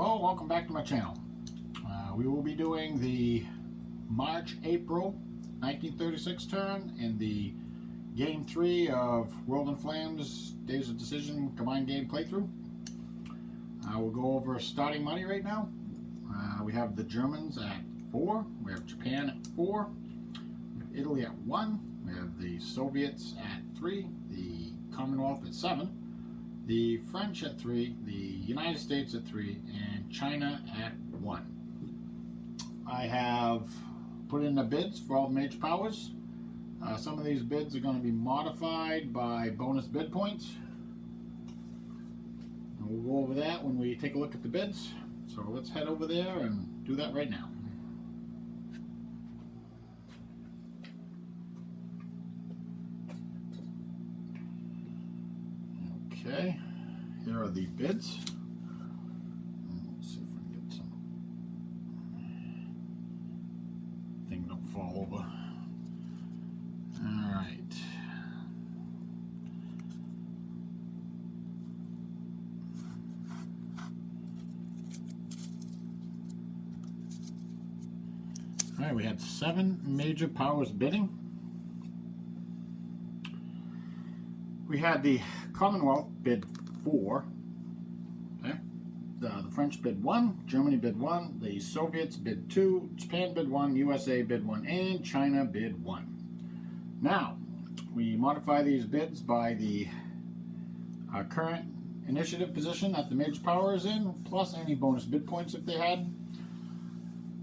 Hello, welcome back to my channel. We will be doing the March-April 1936 turn in the Game 3 of World in Flames Days of Decision Combined Game Playthrough. We'll go over starting money right now. We have the Germans at 4, we have Japan at 4, we have Italy at 1, we have the Soviets at 3, the Commonwealth at 7, the French at 3, the United States at 3, and China at 1. I have put in the bids for all the major powers. Some of these bids are going to be modified by bonus bid points. And we'll go over that when we take a look at the bids. So let's head over there and do that right now. Okay, here are the bids. Let's see if we can get some thing don't fall over. All right. All right, we had 7 major powers bidding. We had the Commonwealth bid 4, okay. The French bid 1, Germany bid 1, the Soviets bid 2, Japan bid 1, USA bid 1, and China bid 1. Now, we modify these bids by the current initiative position that the major power is in, plus any bonus bid points if they had.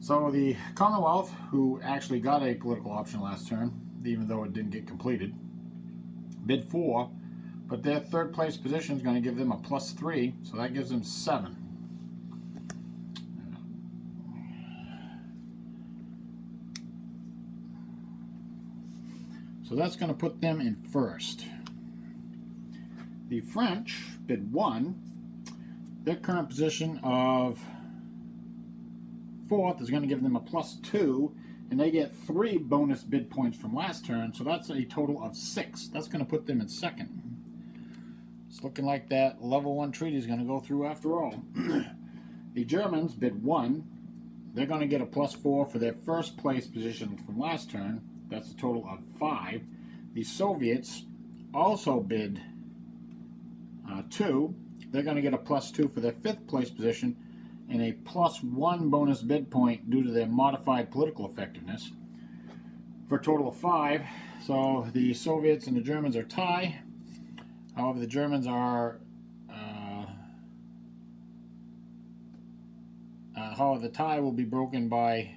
So the Commonwealth, who actually got a political option last turn, even though it didn't get completed, bid 4, but their third place position is going to give them a +3, so that gives them 7. So that's going to put them in first. The French bid 1, their current position of 4th is going to give them a +2, and they get 3 bonus bid points from last turn, so that's a total of 6. That's going to put them in second. It's looking like that level 1 treaty is going to go through after all. The Germans bid 1. They're going to get a +4 for their first place position from last turn. That's a total of 5. The Soviets also bid 2. They're going to get a +2 for their 5th place position and a +1 bonus bid point due to their modified political effectiveness for a total of 5. So the Soviets and the Germans are tie. However, the Germans are, however, the tie will be broken by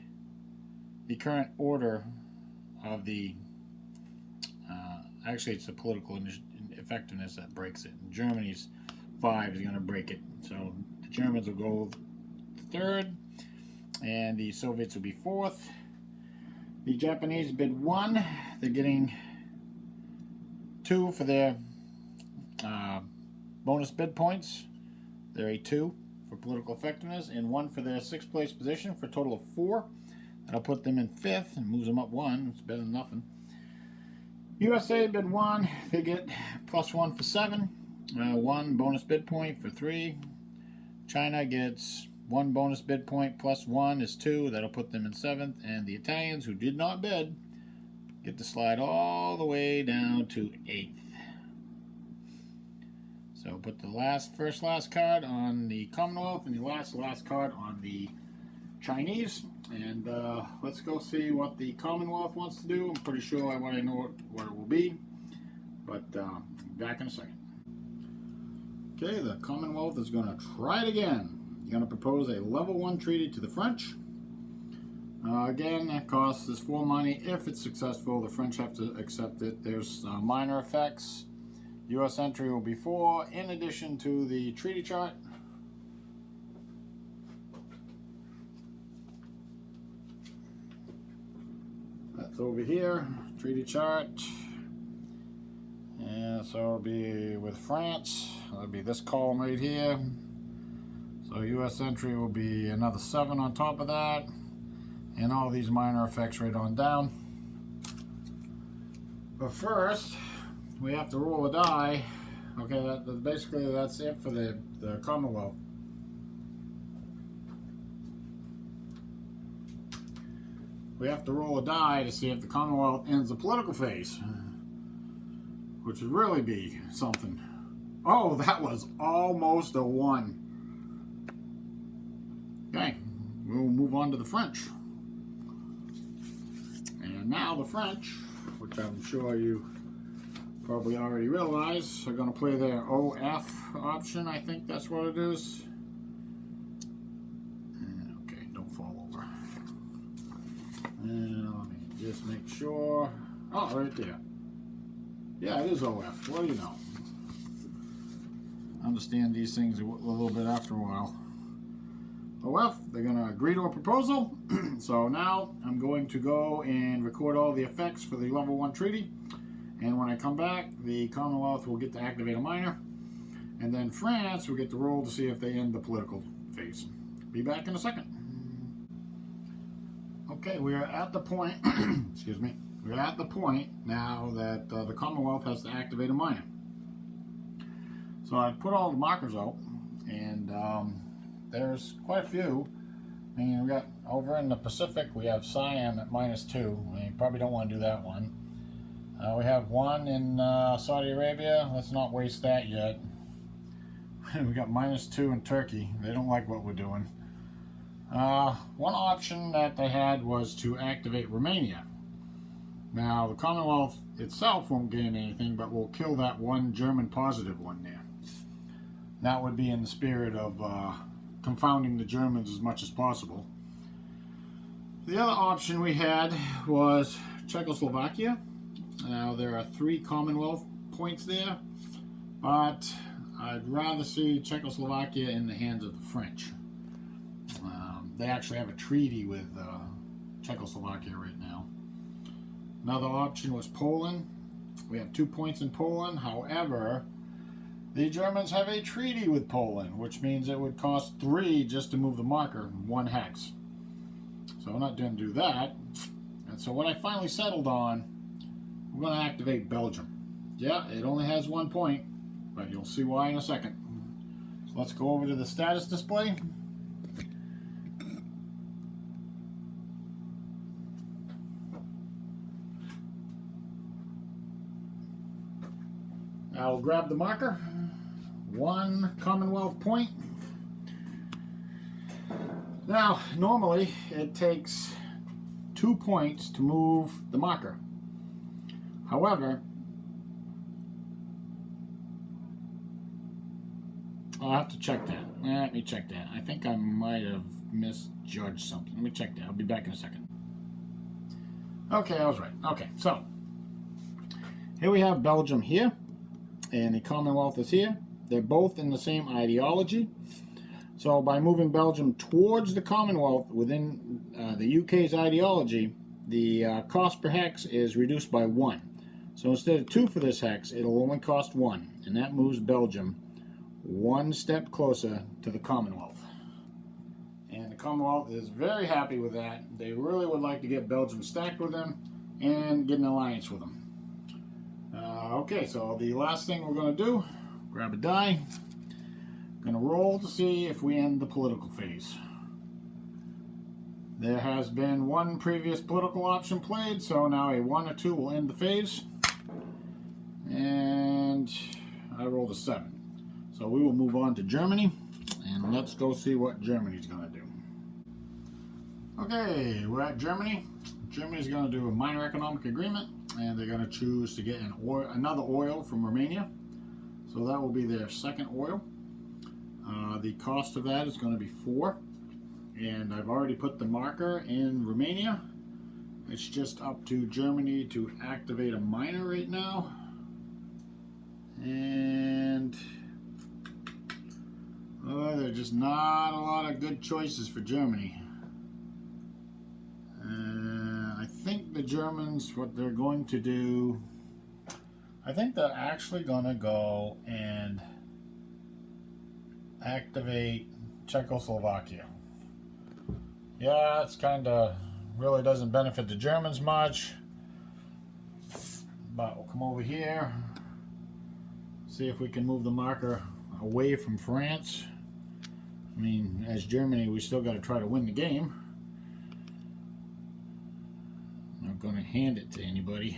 the current order of the, actually it's the political effectiveness that breaks it. And Germany's 5 is going to break it. So the Germans will go 3rd, and the Soviets will be 4th. The Japanese bid 1. They're getting 2 for their bonus bid points. They're a 2 for political effectiveness and 1 for their 6th place position for a total of 4. That'll put them in 5th and moves them up 1. It's better than nothing. USA bid 1. They get +1 for 7. 1 bonus bid point for 3. China gets 1 bonus bid point plus 1 is 2. That'll put them in 7th. And the Italians, who did not bid, get to slide all the way down to 8th. So put the first last card on the Commonwealth and the last card on the Chinese. And let's go see what the Commonwealth wants to do. I'm pretty sure I want to know what it will be. But back in a second. Okay, the Commonwealth is going to try it again. You're going to propose a level 1 treaty to the French. Again, that costs us 4 money. If it's successful, the French have to accept it. There's minor effects. U.S. entry will be 4, in addition to the treaty chart. That's over here, treaty chart. And so it'll be with France. That'll be this column right here. So U.S. entry will be another 7 on top of that. And all these minor effects right on down. But first, we have to roll a die. Okay, basically that's it for the Commonwealth. we have to roll a die to see if the Commonwealth ends the political phase, which would really be something. Oh, that was almost a 1. Okay, we'll move on to the French. And now the French, which I'm sure you probably already realize, are going to play their OF option. I think that's what it is. Okay, don't fall over. And let me just make sure. Oh, right there. Yeah, it is OF. What do you know? Understand these things a little bit after a while. OF, they're going to agree to a proposal. So now I'm going to go and record all the effects for the level 1 treaty. And when I come back, the Commonwealth will get to activate a minor. And then France will get to roll to see if they end the political phase. Be back in a second. Okay, we are at the point, excuse me, we're at the point now that the Commonwealth has to activate a minor. So I've put all the markers out, and there's quite a few. I mean, we got over in the Pacific, we have Siam at -2. You probably don't want to do that one. We have one in Saudi Arabia. Let's not waste that yet. We got -2 in Turkey. They don't like what we're doing. One option that they had was to activate Romania. Now, the Commonwealth itself won't gain anything, but we'll kill that one German positive one there. That would be in the spirit of confounding the Germans as much as possible. The other option we had was Czechoslovakia. Now, there are 3 Commonwealth points there, but I'd rather see Czechoslovakia in the hands of the French. They actually have a treaty with Czechoslovakia right now. Another option was Poland. We have 2 points in Poland. However, the Germans have a treaty with Poland, which means it would cost 3 just to move the marker, 1 hex. So we're not going to do that. And so what I finally settled on, we're going to activate Belgium. Yeah, it only has 1 point, but you'll see why in a second. So let's go over to the status display. I'll grab the marker. 1 Commonwealth point. Now, normally it takes 2 points to move the marker. However, I'll have to check that. Let me check that. I think I might have misjudged something. Let me check that. I'll be back in a second. Okay, I was right. Okay, so here we have Belgium here, and the Commonwealth is here. They're both in the same ideology. So by moving Belgium towards the Commonwealth within the UK's ideology, the cost per hex is reduced by 1. So instead of 2 for this hex, it'll only cost 1. And that moves Belgium 1 step closer to the Commonwealth. And the Commonwealth is very happy with that. They really would like to get Belgium stacked with them and get an alliance with them. Okay, so the last thing we're going to do, grab a die. Going to roll to see if we end the political phase. There has been 1 previous political option played, so now a 1 or 2 will end the phase. And I rolled a 7. So we will move on to Germany, and let's go see what Germany's going to do. Okay, we're at Germany. Germany's going to do a minor economic agreement, and they're going to choose to get another oil from Romania. So that will be their 2nd oil. The cost of that is going to be 4. And I've already put the marker in Romania. It's just up to Germany to activate a minor right now. And there's just not a lot of good choices for Germany. I think the Germans, what they're going to do, I think they're actually going to go and activate Czechoslovakia. Yeah, it's kind of really doesn't benefit the Germans much, but we'll come over here, see if we can move the marker away from France. I mean, as Germany, we still got to try to win the game. not going to hand it to anybody.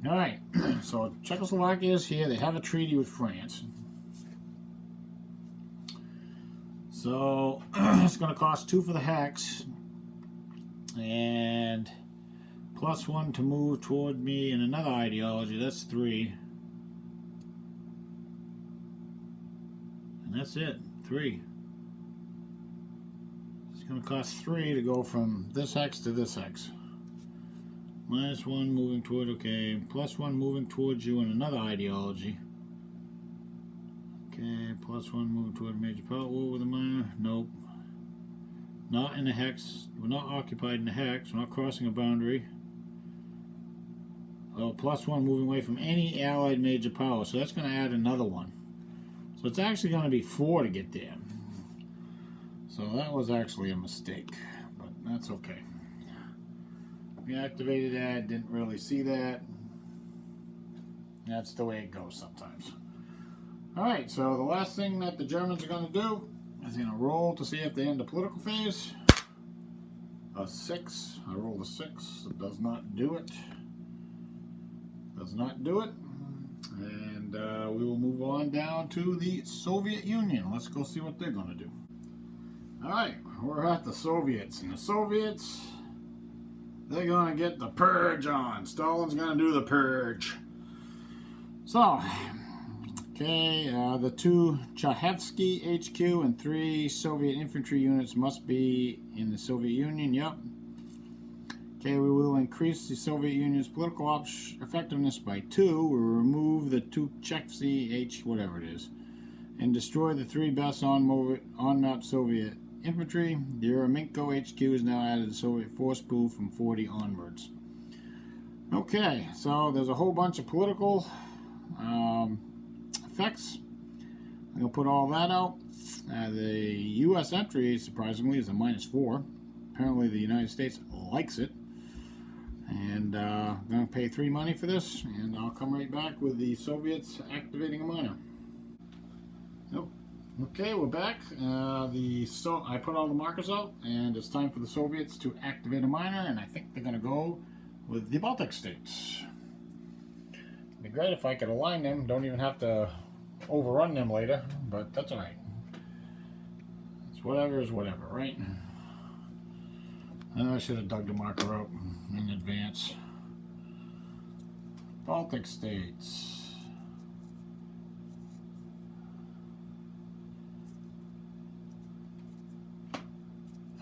All right, so Czechoslovakia is here. They have a treaty with France. So it's going to cost 2 for the hex, and +1 to move toward me in another ideology. That's 3. And that's it, 3. It's going to cost 3 to go from this hex to this hex. -1 moving toward, okay, +1 moving towards you in another ideology. Okay, +1 moving toward a major power war with a minor. Nope. Not in the hex. We're not occupied in the hex. We're not crossing a boundary. Oh, +1 moving away from any allied major power. So that's going to add another one. So it's actually going to be 4 to get there. So that was actually a mistake, but that's okay. We activated that, didn't really see that. That's the way it goes sometimes. Alright, so the last thing that the Germans are going to do is going to roll to see if they end the political phase. A 6. I rolled a 6. It does not do it. Does not do it. And we will move on down to the Soviet Union. Let's go see what they're going to do. Alright, we're at the Soviets. And the Soviets, they're going to get the purge on. Stalin's going to do the purge. So, okay, the 2 Chekhovsky HQ and 3 Soviet infantry units must be in the Soviet Union. Yep. Okay, we will increase the Soviet Union's political effectiveness by 2. We will remove the 2 Chekhovsky H, whatever it is, and destroy the 3 best on-map Soviet infantry. The Eremenko HQ is now added to Soviet force pool from 40 onwards. Okay, so there's a whole bunch of political effects. I'm going to put all that out. The U.S. entry, surprisingly, is a -4. Apparently the United States likes it. And I'm going to pay 3 money for this, and I'll come right back with the Soviets activating a minor. Nope. Okay, we're back. I put all the markers out, and it's time for the Soviets to activate a minor, and I think they're going to go with the Baltic states. It'd be great if I could align them, don't even have to overrun them later, but that's alright. It's whatever is whatever, right? I should have dug the marker out in advance. Baltic states.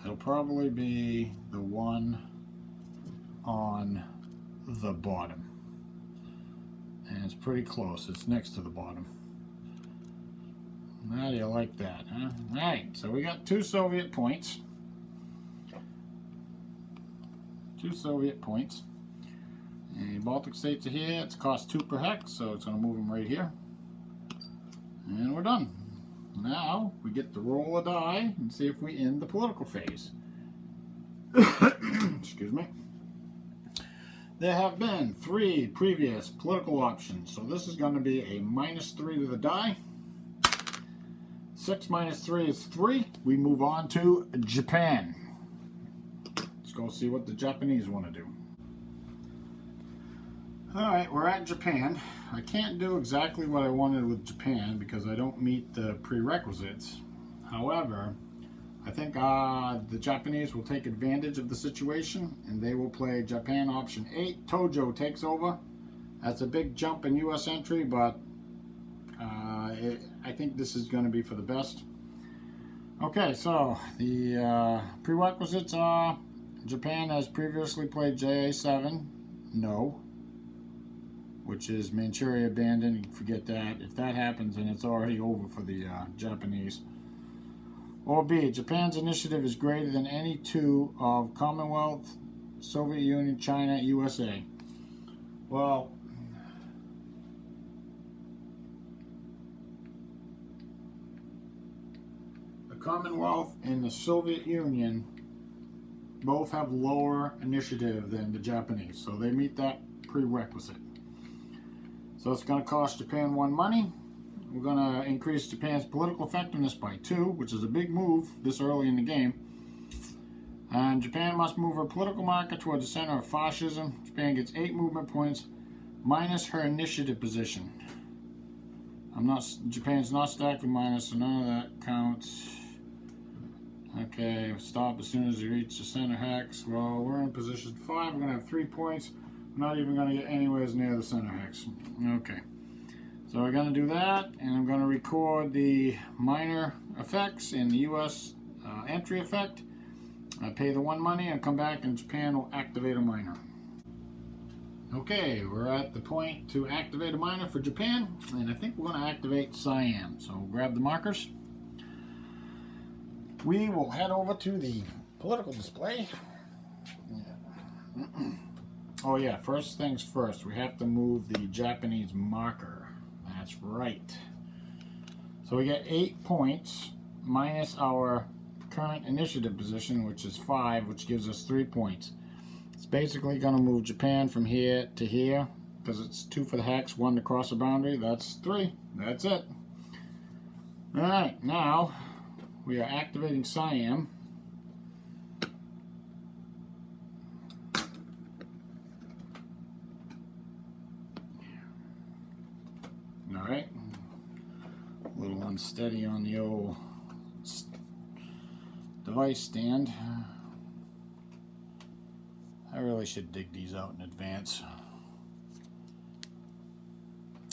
It'll probably be the one on the bottom. And it's pretty close. It's next to the bottom. How do you like that, huh? Alright, so we got 2 Soviet points. 2 Soviet points. And Baltic states are here. It's cost 2 per hex, so it's going to move them right here. And we're done. Now we get to roll a die and see if we end the political phase. Excuse me. There have been 3 previous political options, so this is going to be a -3 to the die. 6 minus 3 is 3. We move on to Japan. Let's go see what the Japanese want to do. Alright, we're at Japan. I can't do exactly what I wanted with Japan because I don't meet the prerequisites. However, I think the Japanese will take advantage of the situation and they will play Japan option 8. Tojo takes over. That's a big jump in U.S. entry, but I think this is going to be for the best. Okay, so the prerequisites are Japan has previously played JA7. No. Which is Manchuria abandoned. You can forget that. If that happens, then it's already over for the Japanese. Or B, Japan's initiative is greater than any 2 of Commonwealth, Soviet Union, China, USA. Well, the Commonwealth and the Soviet Union both have lower initiative than the Japanese, so they meet that prerequisite. So it's going to cost Japan 1 money. We're going to increase Japan's political effectiveness by 2, which is a big move this early in the game. And Japan must move her political marker towards the center of fascism. Japan gets 8 movement points minus her initiative position. Japan's not stacked with minus, so none of that counts. Okay, stop as soon as you reach the center hex. Well, we're in position 5. We're going to have 3 points. We're not even going to get anywhere near the center hex. Okay. So we're going to do that, and I'm going to record the minor effects in the U.S. Entry effect. I pay the 1 money, and come back, and Japan will activate a minor. Okay, we're at the point to activate a minor for Japan, and I think we're going to activate Siam. So we'll grab the markers. We will head over to the political display. Oh yeah, first things first, we have to move the Japanese marker. That's right. So we get 8 points minus our current initiative position, which is 5, which gives us 3 points. It's basically going to move Japan from here to here, because it's 2 for the hex, 1 to cross the boundary. That's 3. That's it. Alright, now we are activating Siam. Alright. A little unsteady on the old device stand. I really should dig these out in advance.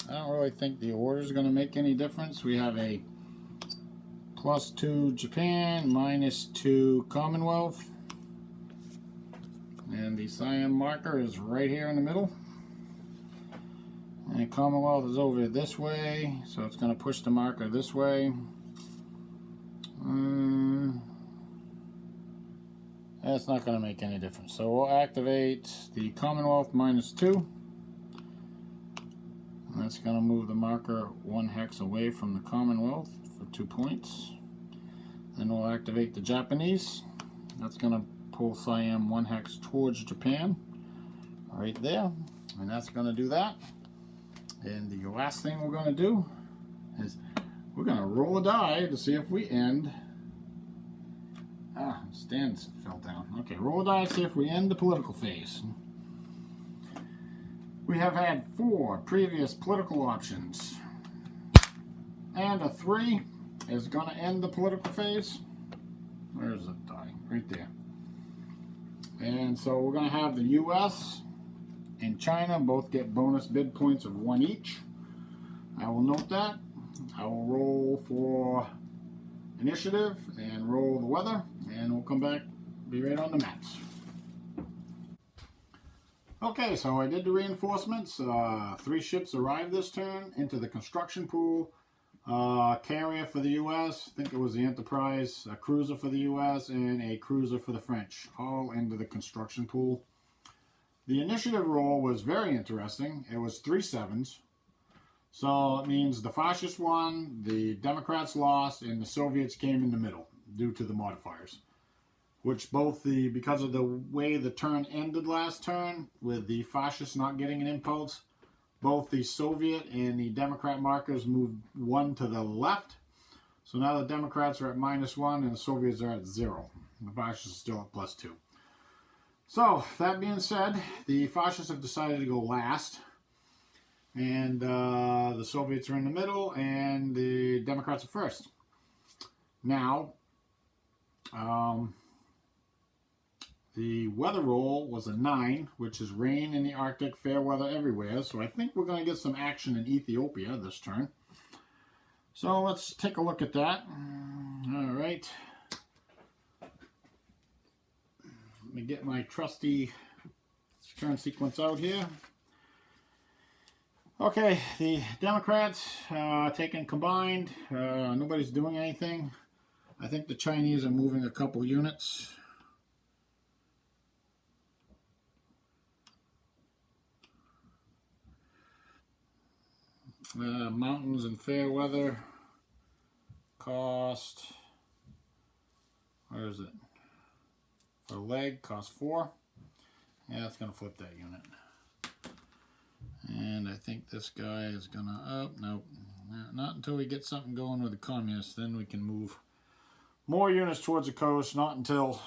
I don't really think the order is going to make any difference. We have a +2 Japan, -2 Commonwealth. And the Siam marker is right here in the middle. And Commonwealth is over this way, so it's going to push the marker this way. That's not going to make any difference. So we'll activate the Commonwealth -2. That's going to move the marker 1 hex away from the Commonwealth for 2 points. Then we'll activate the Japanese. That's going to pull Siam 1 hex towards Japan. Right there. And that's going to do that. And the last thing we're going to do is we're going to roll a die to see if we end. Stands fell down. Okay, roll a die to see if we end the political phase. We have had 4 previous political options. And a 3 is going to end the political phase. Where's the die? Right there. And so we're going to have the U.S. and China both get bonus bid points of 1 each. I will note that. I will roll for initiative and roll the weather, and we'll come back, be right on the maps. Okay, so I did the reinforcements. 3 ships arrived this turn into the construction pool. Carrier for the U.S., I think it was the Enterprise, a cruiser for the U.S., and a cruiser for the French, all into the construction pool. The initiative roll was very interesting. It was 3 7s. So it means the fascists won, the Democrats lost, and the Soviets came in the middle due to the modifiers. Which because of the way the turn ended last turn, with the fascists not getting an impulse, both the Soviet and the Democrat markers moved 1 to the left. So now the Democrats are at -1 and the Soviets are at 0. The fascists are still at +2. So, that being said, the fascists have decided to go last. And the Soviets are in the middle, and the Democrats are first. Now, the weather roll was a 9, which is rain in the Arctic, fair weather everywhere. So I think we're going to get some action in Ethiopia this turn. So let's take a look at that. All right. Let me get my trusty turn sequence out here. Okay, the Democrats taken combined. Nobody's doing anything. I think the Chinese are moving a couple units. Mountains and fair weather. Cost. Where is it? For leg, cost 4. Yeah, that's going to flip that unit. And I think this guy is going to... nope. Not until we get something going with the communists. Then we can move more units towards the coast. Not until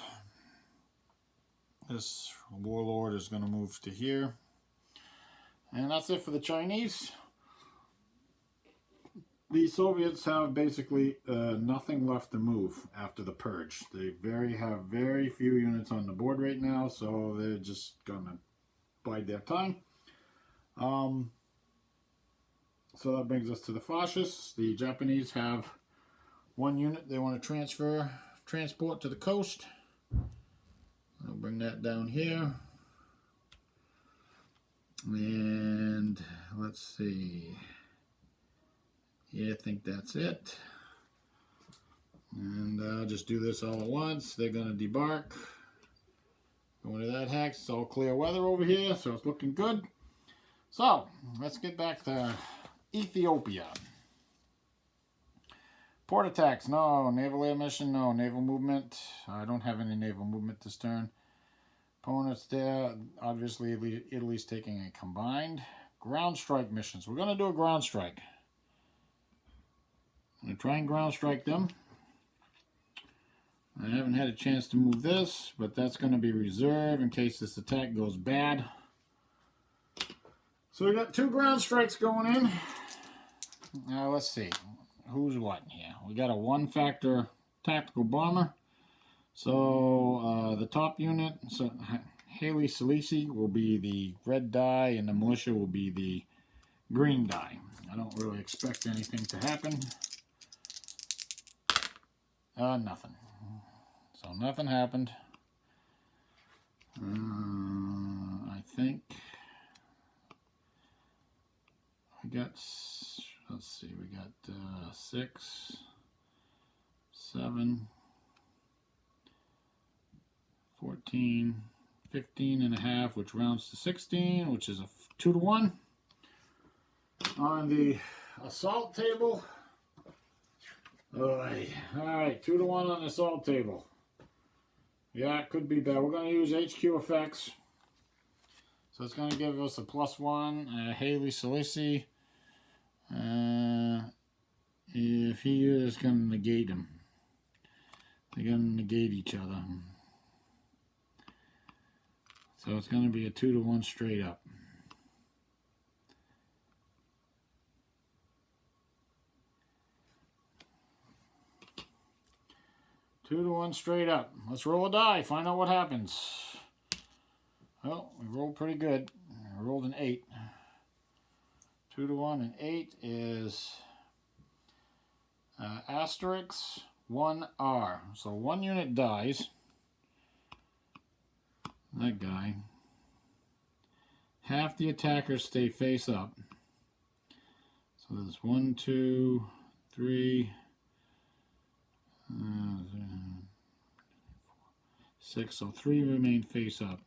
This warlord is going to move to here. And that's it for the Chinese. The Soviets have basically nothing left to move after the purge. They have very few units on the board right now, so they're just going to bide their time. So that brings us to the fascists. The Japanese have one unit they want to transport to the coast. I'll bring that down here. And let's see. Yeah, I think that's it. And I'll just do this all at once. They're going to debark. Going to that hex. It's all clear weather over here, so it's looking good. So, let's get back to Ethiopia. Port attacks, no. Naval air mission, no. Naval movement. I don't have any naval movement this turn. Opponents there. Obviously, Italy's taking a combined. Ground strike missions. We're going to do a ground strike. I'm going to try and ground strike them. I haven't had a chance to move this, but that's going to be reserved in case this attack goes bad. So we got 2 ground strikes going in. Now let's see. Who's what here? We got a 1-factor tactical bomber. So the top unit, so Haley Salisi will be the red die and the militia will be the green die. I don't really expect anything to happen. Nothing. So nothing happened. I think we got, let's see, we got 6, 7, 14, 15 and a half, which rounds to 16, which is a 2-to-1. On the assault table, alright, 2-to-1 on the assault table. Yeah, it could be bad. We're going to use HQ effects. So it's going to give us a +1. Haley Salisi. If he is going to negate him. They're going to negate each other. So it's going to be a 2-to-1 straight up. Two to one straight up. Let's roll a die. Find out what happens. Well, we rolled pretty good. I rolled an 8. 2-to-1 and 8 is asterisk 1R. So 1 unit dies. That guy. Half the attackers stay face up. So there's 1, 2, 3, 6. So 3 remain face up.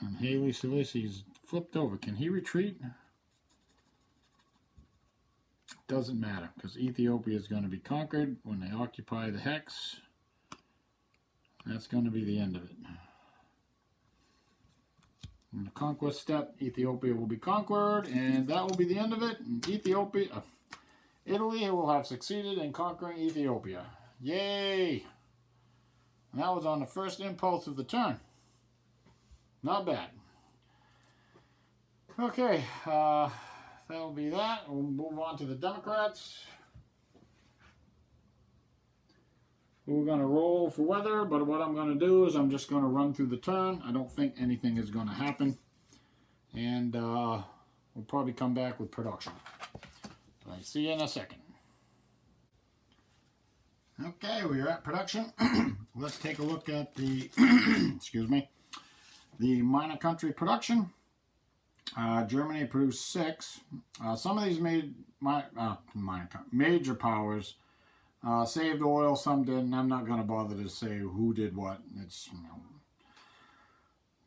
And Haley Salisi's flipped over. Can he retreat? Doesn't matter, because Ethiopia is going to be conquered when they occupy the hex. That's going to be the end of it. In the conquest step, Ethiopia will be conquered, and that will be the end of it. And Italy will have succeeded in conquering Ethiopia. Yay! And that was on the first impulse of the turn. Not bad. Okay, that'll be that. We'll move on to the Democrats. We're going to roll for weather, but what I'm going to do is I'm just going to run through the turn. I don't think anything is going to happen. And we'll probably come back with production. So I see you in a second. Okay, we're at production. Let's take a look at the, excuse me, the minor country production. Germany produced 6. Some of these major powers saved oil, some didn't. I'm not going to bother to say who did what. It's, you know,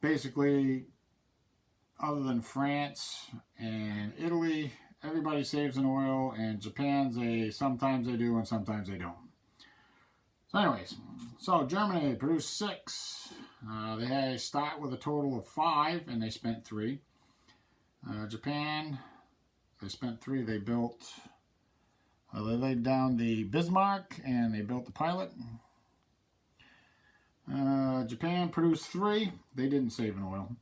basically, other than France and Italy, everybody saves in oil, and Japan's sometimes they do and sometimes they don't. So anyways, so Germany produced 6. They start with a total of 5, and they spent 3. Japan, they spent 3. They built, they laid down the Bismarck and they built the pilot. Japan produced 3. They didn't save in oil.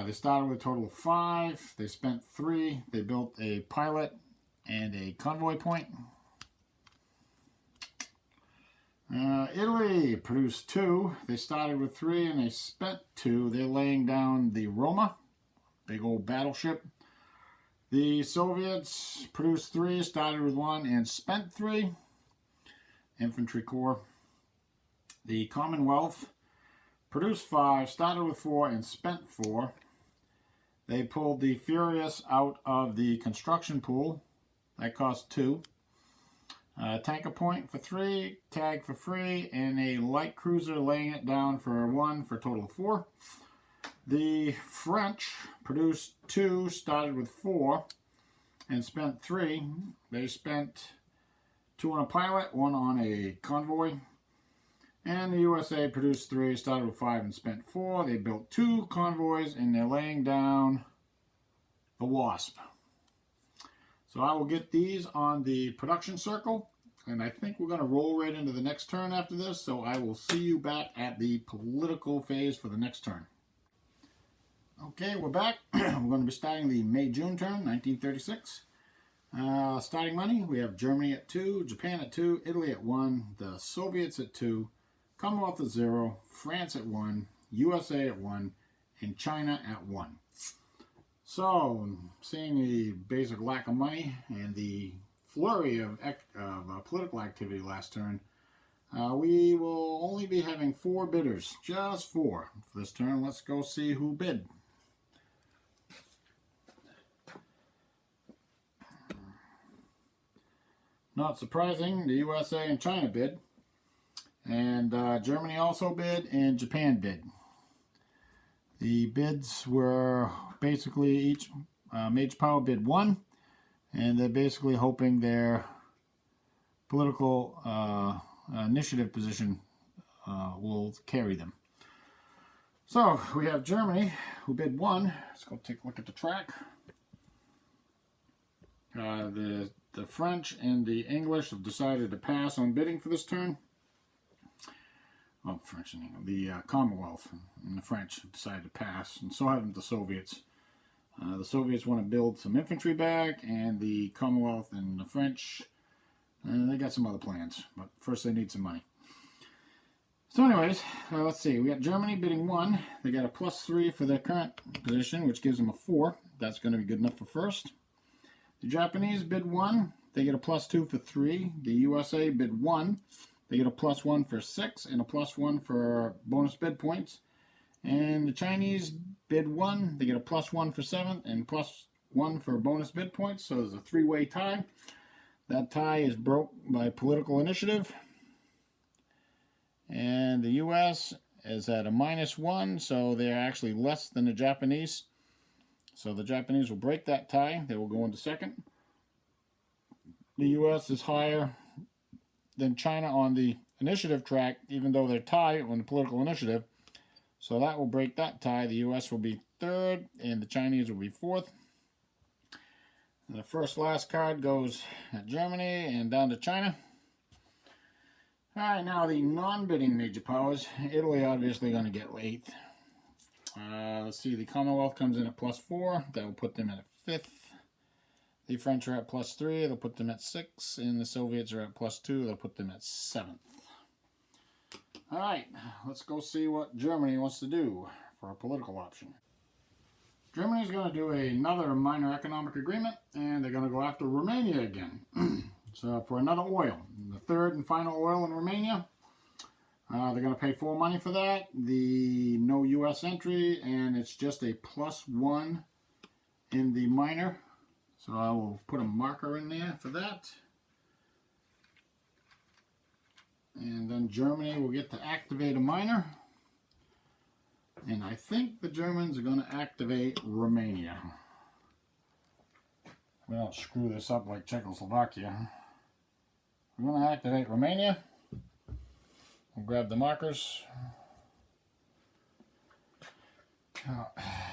They started with a total of 5. They spent 3. They built a pilot and a convoy point. Italy produced 2. They started with 3 and they spent 2. They're laying down the Roma, big old battleship. The Soviets produced 3, started with 1 and spent 3. Infantry Corps. The Commonwealth produced 5, started with 4 and spent 4. They pulled the Furious out of the construction pool. That cost 2. Tanker point for 3, tag for free, and a light cruiser laying it down for 1 for a total of 4. The French produced 2, started with 4, and spent 3. They spent 2 on a pilot, 1 on a convoy. And the USA produced 3, started with 5, and spent 4. They built 2 convoys, and they're laying down the Wasp. So I will get these on the production circle, and I think we're going to roll right into the next turn after this, so I will see you back at the political phase for the next turn. Okay, we're back. We're going to be starting the May-June turn, 1936. Starting money, we have Germany at 2, Japan at 2, Italy at 1, the Soviets at 2, Commonwealth at 0, France at 1, USA at 1, and China at 1. So, seeing the basic lack of money and the flurry of political activity last turn, we will only be having 4 bidders, just 4 for this turn. Let's go see who bid. Not surprising, the USA and China bid, and Germany also bid, and Japan bid. The bids were basically each major power bid 1, and they're basically hoping their political initiative position will carry them. So we have Germany, who bid 1. Let's go take a look at the track. The French and the English have decided to pass on bidding for this turn. Well, French and England, the Commonwealth and the French have decided to pass, and so have the Soviets. The Soviets want to build some infantry back, and the Commonwealth and the French, they got some other plans, but first they need some money. So anyways, let's see. We got Germany bidding 1. They got a +3 for their current position, which gives them a 4. That's going to be good enough for first. The Japanese bid 1. They get a +2 for 3. The USA bid 1. They get a +1 for 6 and a +1 for bonus bid points. And the Chinese bid 1. They get a +1 for 7 and +1 for bonus bid points. So there's a 3-way tie. That tie is broke by political initiative. And the US is at a -1, so they're actually less than the Japanese. So the Japanese will break that tie. They will go into second. The US is higher than China on the initiative track, even though they're tied on the political initiative. So that will break that tie. The US will be 3rd, and the Chinese will be 4th. And the last card goes at Germany and down to China. Alright, now the non-bidding major powers. Italy obviously going to get 8th. Let's see, the Commonwealth comes in at +4. That will put them at 5th. The French are at +3. They'll put them at 6th. And the Soviets are at +2. They'll put them at 7th. Alright, let's go see what Germany wants to do for a political option. Germany's going to do another minor economic agreement, and they're going to go after Romania again. So for another oil, the 3rd and final oil in Romania. They're going to pay full money for that. The no U.S. entry, and it's just a +1 in the minor. So I will put a marker in there for that. And then Germany will get to activate a minor. And I think the Germans are going to activate Romania. We don't screw this up like Czechoslovakia. We're going to activate Romania. We'll grab the markers.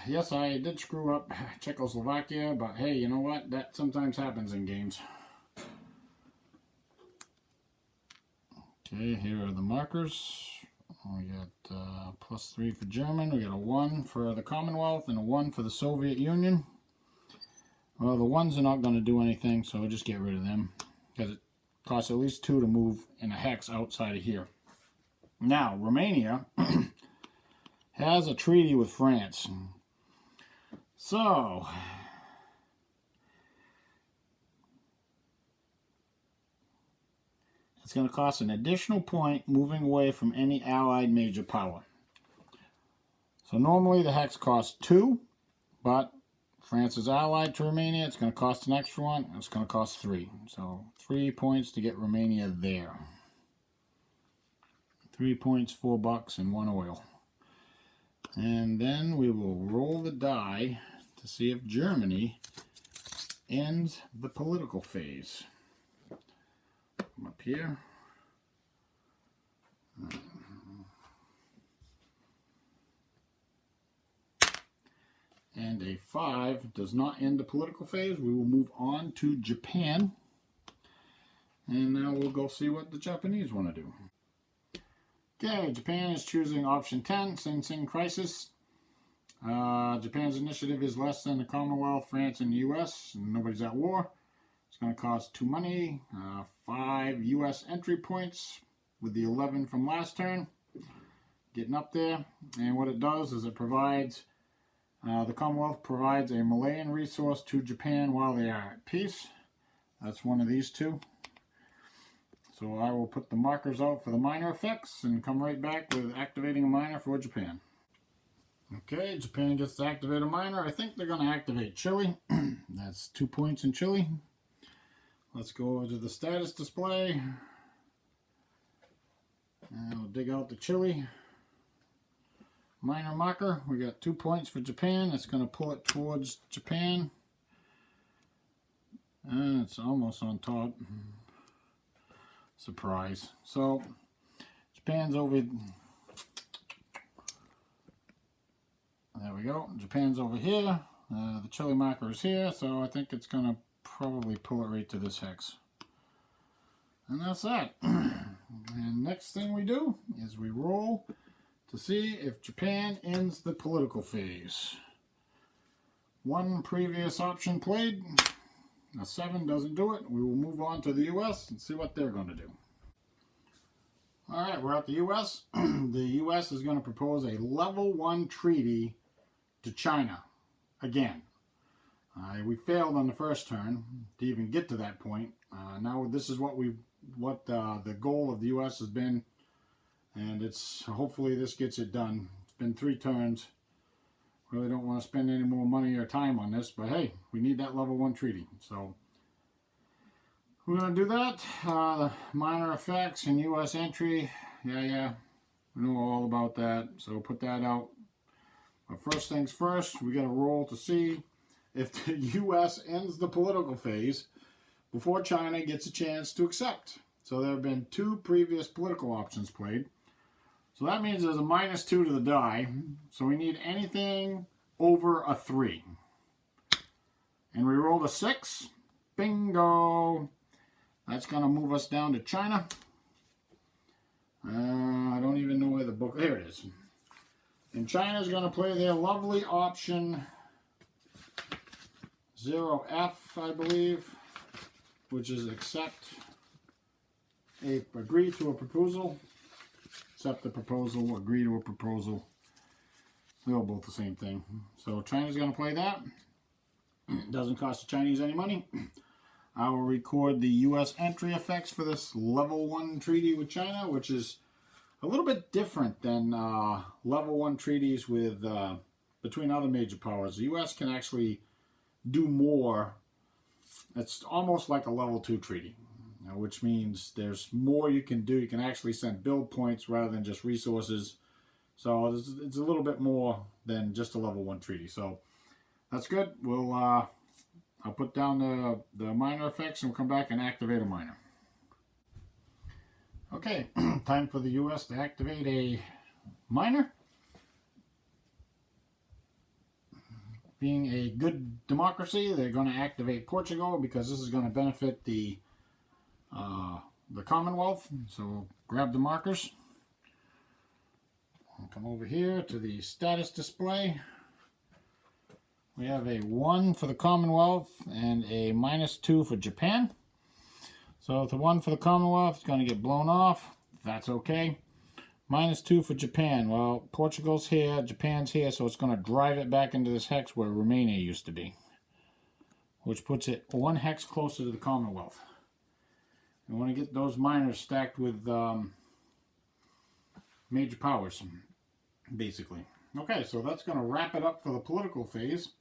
yes, I did screw up Czechoslovakia, but hey, you know what? That sometimes happens in games. Okay, here are the markers. We got +3 for German. We got a 1 for the Commonwealth and a 1 for the Soviet Union. Well, the 1s are not going to do anything, so we'll just get rid of them, because it costs at least 2 to move in a hex outside of here. Now, Romania has a treaty with France. So, it's going to cost an additional point moving away from any allied major power. So normally the hex costs 2, but France is allied to Romania. It's going to cost an extra 1. It's going to cost 3. So 3 points to get Romania there. 3 points, $4, and 1 oil. And then we will roll the die to see if Germany ends the political phase. Come up here. And a 5 does not end the political phase. We will move on to Japan. And now we'll go see what the Japanese want to do. Okay, Japan is choosing option 10, Sing Sing Crisis. Japan's initiative is less than the Commonwealth, France, and the U.S. And nobody's at war. It's going to cost 2 money, 5 U.S. entry points with the 11 from last turn. Getting up there. And what it does is it provides, the Commonwealth provides a Malayan resource to Japan while they are at peace. That's one of these two. So I will put the markers out for the minor effects and come right back with activating a minor for Japan. Okay, Japan gets to activate a minor. I think they're going to activate Chile. That's 2 points in Chile. Let's go over to the status display. And we'll dig out the Chile minor marker. We got 2 points for Japan. That's going to pull it towards Japan. And it's almost on top. Surprise. So Japan's over. There we go. Japan's over here. The Chile marker is here, so I think it's going to probably pull it right to this hex. And that's that. And next thing we do is we roll to see if Japan ends the political phase. 1 previous option played. A 7 doesn't do it. We will move on to the U.S. and see what they're going to do. Alright, we're at the U.S. The U.S. is going to propose a level 1 treaty to China. Again. We failed on the first turn to even get to that point. Now this is what the goal of the U.S. has been. And it's hopefully this gets it done. It's been 3 turns. Really don't want to spend any more money or time on this, but hey, we need that level 1 treaty. So we're going to do that. Minor effects and U.S. entry. Yeah, we know all about that. So put that out. But first things first, we got to roll to see if the U.S. ends the political phase before China gets a chance to accept. So there have been 2 previous political options played. So that means there's a -2 to the die. So we need anything over a 3. And we rolled a 6. Bingo! That's going to move us down to China. I don't even know where the book... There it is. And China's going to play their lovely option 0F, I believe, which is agree to a proposal. Accept the proposal, agree to a proposal. They're all both the same thing. So China's going to play that. Doesn't cost the Chinese any money. I will record the U.S. entry effects for this level 1 treaty with China, which is a little bit different than level 1 treaties with between other major powers. The U.S. can actually do more. It's almost like a level 2 treaty. Which means there's more you can do. You can actually send build points rather than just resources. So it's a little bit more than just a level 1 treaty. So that's good. We'll I'll put down the minor effects and we'll come back and activate a minor. Okay, time for the U.S. to activate a minor. being a good democracy, they're going to activate Portugal because this is going to benefit the Commonwealth. So grab the markers. I'll come over here to the status display. We have a 1 for the Commonwealth and a -2 for Japan. So the 1 for the Commonwealth is going to get blown off. That's okay. -2 for Japan. Well, Portugal's here, Japan's here, so it's going to drive it back into this hex where Romania used to be, which puts it 1 hex closer to the Commonwealth. We want to get those miners stacked with major powers, basically. Okay, so that's going to wrap it up for the political phase.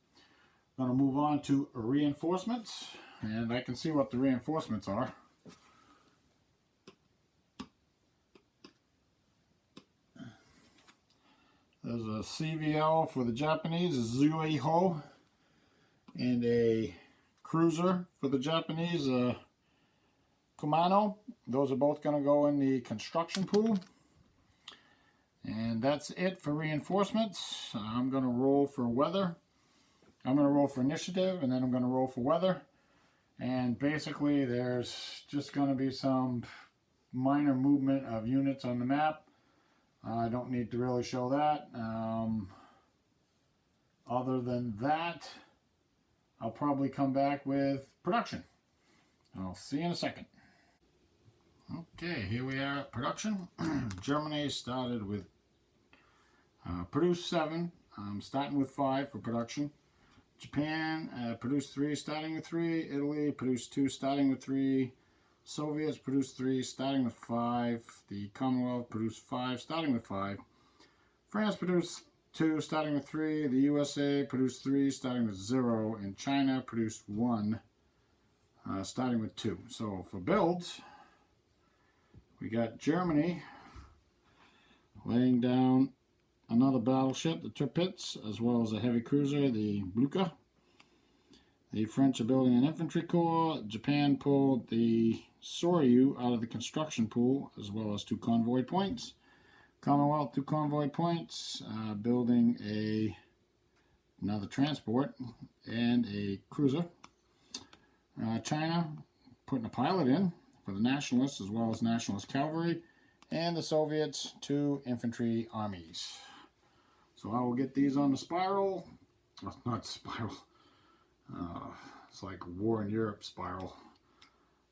Going to move on to reinforcements, and I can see what the reinforcements are. There's a CVL for the Japanese, a Zuiho, and a cruiser for the Japanese, a Kumano. Those are both going to go in the construction pool. And that's it for reinforcements. I'm going to roll for weather. I'm going to roll for initiative, and then I'm going to roll for weather. And basically, there's just going to be some minor movement of units on the map. I don't need to really show that. Other than that, I'll probably come back with production. I'll see you in a second. Okay, here we are at production. Germany started with produced 7. I'm starting with 5 for production. Japan produced 3, starting with 3. Italy produced 2, starting with 3. Soviets produced 3, starting with 5. The Commonwealth produced 5, starting with 5. France produced 2, starting with 3. The USA produced 3, starting with 0. And China produced 1, starting with 2. So for builds, we got Germany laying down another battleship, the Tirpitz, as well as a heavy cruiser, the Blucher. The French are building an infantry corps. Japan pulled the Soryu out of the construction pool, as well as 2 convoy points. Commonwealth, 2 convoy points, building another transport and a cruiser. China putting a pilot in for the nationalists, as well as nationalist cavalry. And the Soviets, 2 infantry armies. So I will get these on the spiral. Well, not spiral. It's like War in Europe spiral.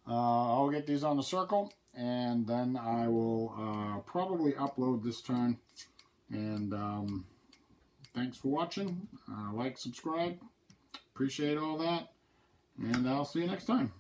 I'll get these on the circle, and then I will probably upload this turn. And thanks for watching. Like, subscribe. Appreciate all that. And I'll see you next time.